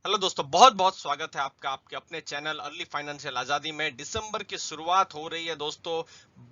Hello दोस्तों, बहुत बहुत स्वागत है आपका आपके अपने चैनल अर्ली फाइनेंशियल आजादी में। दिसंबर की शुरुआत हो रही है दोस्तों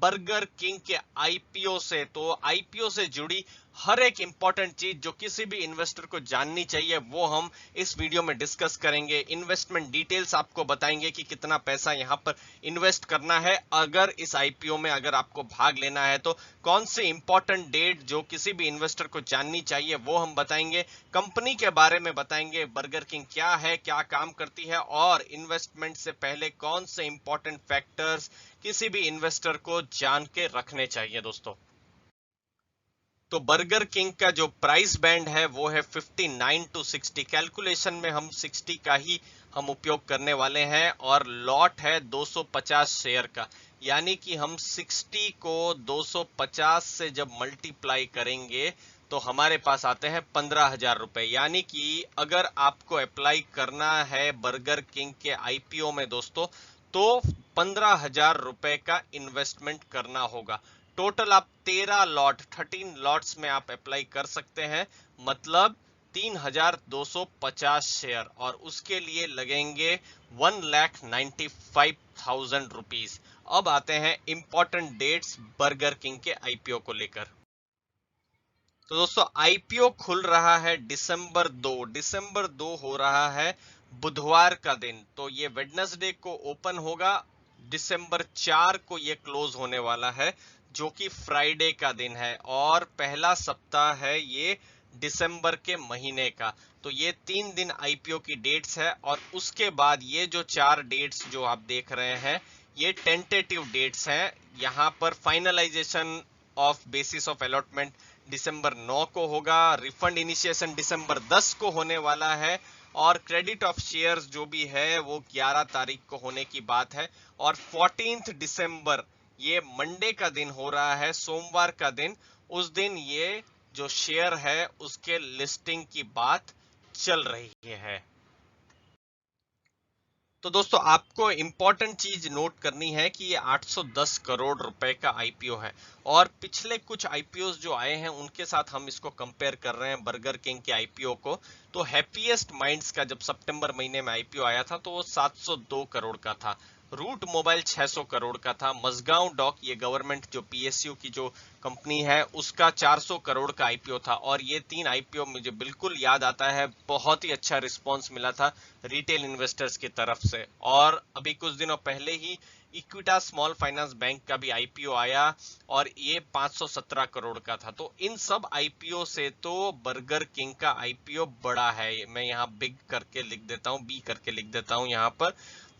बर्गर किंग के आईपीओ से। तो आईपीओ से जुड़ी हर एक इंपॉर्टेंट चीज जो किसी भी इन्वेस्टर को जाननी चाहिए वो हम इस वीडियो में डिस्कस करेंगे। इन्वेस्टमेंट डिटेल्स आपको बताएंगे कि कितना पैसा यहां पर इन्वेस्ट करना है अगर इस आईपीओ में अगर आपको भाग लेना है तो कौन से इंपॉर्टेंट डेट जो किसी भी इन्वेस्टर को जाननी चाहिए वो हम बताएंगे। कंपनी के बारे में बताएंगे, बर्गर किंग क्या है, क्या काम करती है और इन्वेस्टमेंट से पहले कौन से इंपॉर्टेंट फैक्टर्स किसी भी इन्वेस्टर को जान के रखने चाहिए दोस्तों। तो बर्गर किंग का जो प्राइस बैंड है वो है 59 टू 60। कैलकुलेशन में हम 60 का ही हम उपयोग करने वाले हैं और लॉट है 250 शेयर का। यानी कि हम 60 को 250 से जब मल्टीप्लाई करेंगे तो हमारे पास आते हैं 15,000 रुपए। यानी कि अगर आपको अप्लाई करना है बर्गर किंग के आईपीओ में दोस्तों तो 15,000 रुपए का इन्वेस्टमेंट करना होगा। टोटल आप 13 लॉट्स में आप अप्लाई कर सकते हैं, मतलब 3,250 शेयर और उसके लिए लगेंगे 1,95,000 रुपीज। अब आते हैं इंपॉर्टेंट डेट्स बर्गर किंग के आईपीओ को लेकर। तो दोस्तों आईपीओ खुल रहा है दिसंबर 2 हो रहा है बुधवार का दिन। तो ये वेडनेसडे को ओपन होगा, दिसंबर 4 को ये क्लोज होने वाला है जो कि फ्राइडे का दिन है और पहला सप्ताह है ये दिसंबर के महीने का। तो ये 3 दिन आईपीओ की डेट्स है और उसके बाद ये जो 4 डेट्स जो आप देख रहे हैं ये टेंटेटिव डेट्स हैं। यहाँ पर finalisation of basis of allotment दिसंबर 9 को होगा, रिफंड इनिशिएशन दिसंबर 10 को होने वाला है और क्रेडिट ऑफ शेयर्स जो भी है वो 11 तारीख को होने की बात है। और 14 दिसंबर ये मंडे का दिन हो रहा है, सोमवार का दिन। उस दिन ये जो शेयर है उसके लिस्टिंग की बात चल रही है। तो दोस्तों आपको इंपॉर्टेंट चीज नोट करनी है कि ये 810 करोड़ रुपए का आईपीओ है और पिछले कुछ आईपीओ जो आए हैं उनके साथ हम इसको कंपेयर कर रहे हैं बर्गर किंग के आईपीओ को। तो हैप्पीएस्ट माइंड्स का जब सितंबर महीने में आईपीओ आया था तो वो 702 करोड़ का था। रूट मोबाइल 600 करोड़ का था। मजगांव डॉक ये गवर्नमेंट जो पीएसयू की जो कंपनी है उसका 400 करोड़ का आईपीओ था। और ये 3 आईपीओ मुझे बिल्कुल याद आता है, बहुत ही अच्छा रिस्पांस मिला था रिटेल इन्वेस्टर्स की तरफ से। और अभी कुछ दिनों पहले ही इक्विटा स्मॉल फाइनेंस बैंक का भी आईपीओ आया और ये 517 करोड़ का था। तो इन सब आईपीओ से तो बर्गर किंग का आईपीओ बड़ा है। मैं यहाँ बिग करके लिख देता हूँ, बी करके लिख देता हूँ यहाँ पर।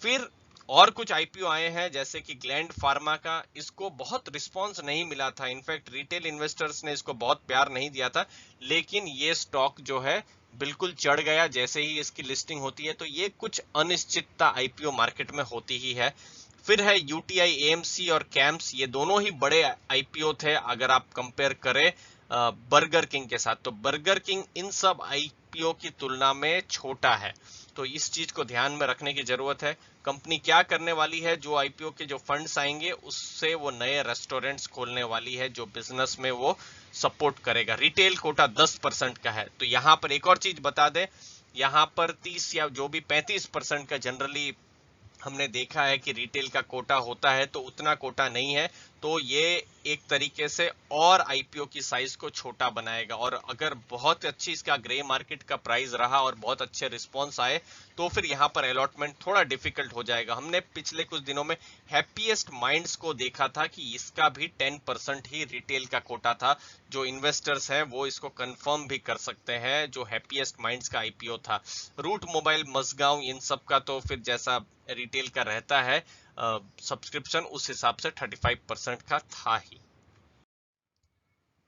फिर और कुछ आईपीओ आए हैं जैसे कि ग्लैंड फार्मा का, इसको बहुत रिस्पांस नहीं मिला था। इनफैक्ट रिटेल इन्वेस्टर्स ने इसको बहुत प्यार नहीं दिया था, लेकिन ये स्टॉक जो है बिल्कुल चढ़ गया जैसे ही इसकी लिस्टिंग होती है। तो ये कुछ अनिश्चितता आईपीओ मार्केट में होती ही है। फिर है यूटीआई एएमसी और कैम्स, ये दोनों ही बड़े आईपीओ थे अगर आप कंपेयर करें बर्गर किंग के साथ। तो बर्गर किंग इन सब आईपीओ की तुलना में छोटा है, तो इस चीज को ध्यान में रखने की जरूरत है। कंपनी क्या करने वाली है, जो आईपीओ के जो फंड्स आएंगे उससे वो नए रेस्टोरेंट्स खोलने वाली है जो बिजनेस में वो सपोर्ट करेगा। रिटेल कोटा 10% का है। तो यहाँ पर एक और चीज बता दें, यहाँ पर 30 या जो भी 35% का जनरली हमने देखा है कि रिटेल का कोटा होता है, तो उतना कोटा नहीं है। तो ये एक तरीके से और आईपीओ की साइज को छोटा बनाएगा। और अगर बहुत अच्छी इसका ग्रे मार्केट का प्राइस रहा और बहुत अच्छे रिस्पॉन्स आए तो फिर यहाँ पर अलॉटमेंट थोड़ा डिफिकल्ट हो जाएगा। हमने पिछले कुछ दिनों में हैप्पीएस्ट माइंड्स को देखा था कि इसका भी 10% ही रिटेल का कोटा था। जो इन्वेस्टर्स हैं वो इसको कंफर्म भी कर सकते हैं, जो हैप्पीएस्ट माइंड्स का आईपीओ था। रूट मोबाइल, मसगांव, इन सब का तो फिर जैसा रिटेल का रहता है सब्सक्रिप्शन, उस हिसाब से 35% का था ही।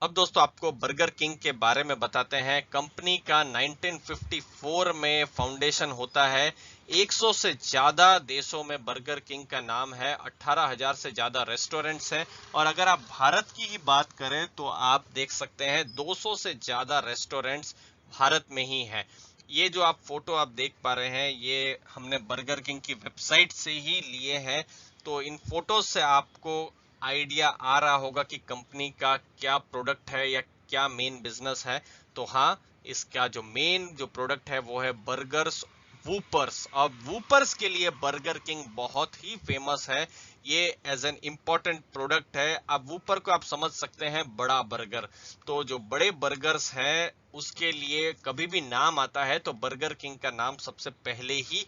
अब दोस्तों आपको बर्गर किंग के बारे में बताते हैं। कंपनी का 1954 में फाउंडेशन होता है। 100 से ज्यादा देशों में बर्गर किंग का नाम है। 18,000 से ज्यादा रेस्टोरेंट्स हैं और अगर आप भारत की ही बात करें तो आप देख सकते हैं 200 से ज्यादा रेस्टोरेंट्स भारत में ही है। ये जो आप फोटो आप देख पा रहे हैं ये हमने बर्गर किंग की वेबसाइट से ही लिए हैं। तो इन फोटोज से आपको आइडिया आ रहा होगा कि कंपनी का क्या प्रोडक्ट है या क्या मेन बिजनेस है। तो हाँ, इसका जो मेन जो प्रोडक्ट है वो है बर्गर्स वूपर्स। अब वूपर्स के लिए बर्गर किंग बहुत ही फेमस है, ये एज एन इम्पोर्टेंट प्रोडक्ट है। अब वूपर को आप समझ सकते हैं बड़ा बर्गर, तो जो बड़े बर्गर्स हैं उसके लिए कभी भी नाम आता है तो बर्गर किंग का नाम सबसे पहले ही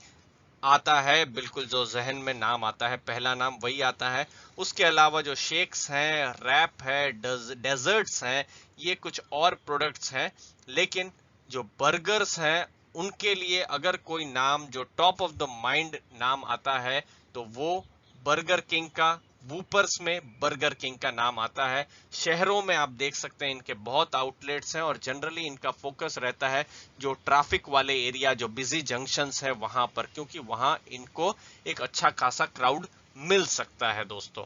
आता है, बिल्कुल जो जहन में नाम आता है पहला नाम वही आता है। उसके अलावा जो शेक्स हैं, रैप है, डेजर्ट्स हैं, ये कुछ और प्रोडक्ट्स हैं, लेकिन जो बर्गर्स हैं उनके लिए अगर कोई नाम जो टॉप ऑफ द माइंड नाम आता है तो वो बर्गर किंग का, वूपर्स में बर्गर किंग का नाम आता है। शहरों में आप देख सकते हैं इनके बहुत आउटलेट्स हैं और जनरली इनका फोकस रहता है जो ट्रैफिक वाले एरिया, जो बिजी जंक्शंस है वहां पर, क्योंकि वहां इनको एक अच्छा खासा क्राउड मिल सकता है दोस्तों।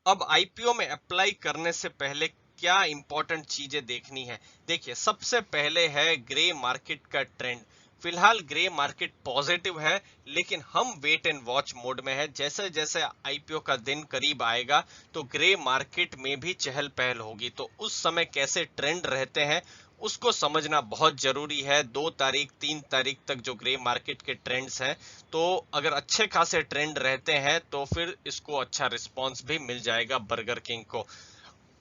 अब आईपीओ में अप्लाई करने से पहले क्या इंपॉर्टेंट चीजें देखनी है? देखिए, सबसे पहले है ग्रे मार्केट का ट्रेंड। फिलहाल ग्रे मार्केट पॉजिटिव है, लेकिन हम वेट एंड वॉच मोड में है। जैसे जैसे आईपीओ का दिन करीब आएगा तो ग्रे मार्केट में भी चहल पहल होगी, तो उस समय कैसे ट्रेंड रहते हैं उसको समझना बहुत जरूरी है। 2 तारीख 3 तारीख तक जो ग्रे मार्केट के ट्रेंड्स हैं, तो अगर अच्छे खासे ट्रेंड रहते हैं तो फिर इसको अच्छा रिस्पॉन्स भी मिल जाएगा बर्गर किंग को।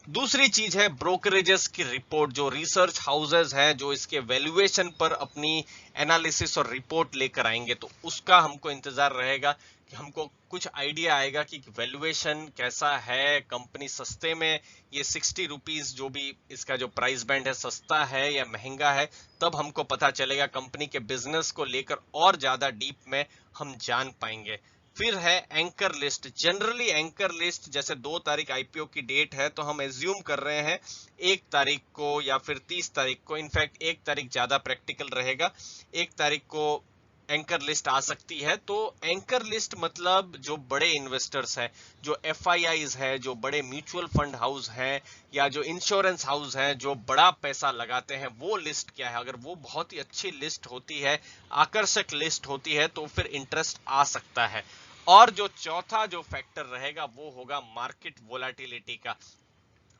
दूसरी चीज है ब्रोकरेजेस की रिपोर्ट, जो रिसर्च हाउसेस हैं जो इसके वैल्यूएशन पर अपनी एनालिसिस और रिपोर्ट लेकर आएंगे, तो उसका हमको इंतजार रहेगा कि हमको कुछ आइडिया आएगा कि वैल्यूएशन कैसा है, कंपनी सस्ते में, ये 60 रुपीज जो भी इसका जो प्राइस बैंड है सस्ता है या महंगा है, तब हमको पता चलेगा। कंपनी के बिजनेस को लेकर और ज्यादा डीप में हम जान पाएंगे। फिर है anchor list. Generally anchor list, जैसे 2 तारीख आईपीओ की डेट है तो हम एज्यूम कर रहे हैं 1 तारीख को या फिर 30 तारीख को, इनफैक्ट 1 तारीख ज्यादा प्रैक्टिकल रहेगा, 1 तारीख को एंकर लिस्ट आ सकती है। तो एंकर लिस्ट मतलब जो बड़े इन्वेस्टर्स हैं, जो एफआईआईज है, जो बड़े म्यूचुअल फंड हाउस हैं या जो इंश्योरेंस हाउस हैं जो बड़ा पैसा लगाते हैं, वो लिस्ट क्या है। अगर वो बहुत ही अच्छी लिस्ट होती है, आकर्षक लिस्ट होती है, तो फिर इंटरेस्ट आ सकता है। और जो चौथा जो फैक्टर रहेगा वो होगा मार्केट वोलाटिलिटी का।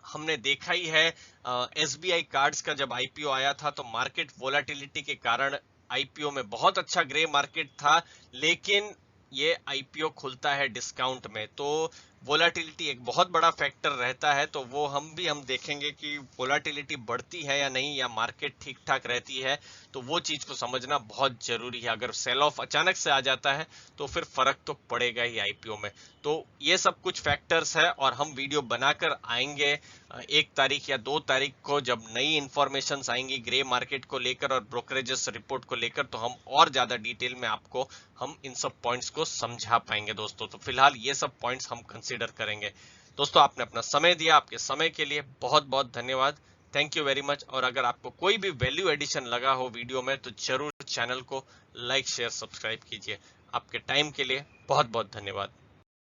हमने देखा ही है एसबीआई कार्ड्स का जब आईपीओ आया था तो मार्केट वोलाटिलिटी के कारण आईपीओ में बहुत अच्छा ग्रे मार्केट था, लेकिन ये आईपीओ खुलता है डिस्काउंट में, तो वोलाटिलिटी एक बहुत बड़ा फैक्टर रहता है। तो वो हम देखेंगे कि वोलाटिलिटी बढ़ती है या नहीं, या मार्केट ठीक ठाक रहती है, तो वो चीज को समझना बहुत जरूरी है। अगर सेल ऑफ अचानक से आ जाता है तो फिर फर्क तो पड़ेगा ही आईपीओ में। तो ये सब कुछ फैक्टर्स है और हम वीडियो बनाकर आएंगे 1 तारीख या 2 तारीख को, जब नई इंफॉर्मेशन आएंगी ग्रे मार्केट को लेकर और ब्रोकरेजेस रिपोर्ट को लेकर, तो हम और ज्यादा डिटेल में आपको हम इन सब पॉइंट्स को समझा पाएंगे दोस्तों। तो फिलहाल ये सब पॉइंट्स हम कंसीडर करेंगे। दोस्तों, आपने अपना समय दिया, आपके समय के लिए बहुत बहुत धन्यवाद। Thank you very much. और अगर आपको कोई भी वैल्यू एडिशन लगा हो वीडियो में तो जरूर चैनल को लाइक शेयर सब्सक्राइब कीजिए। आपके टाइम के लिए बहुत बहुत धन्यवाद।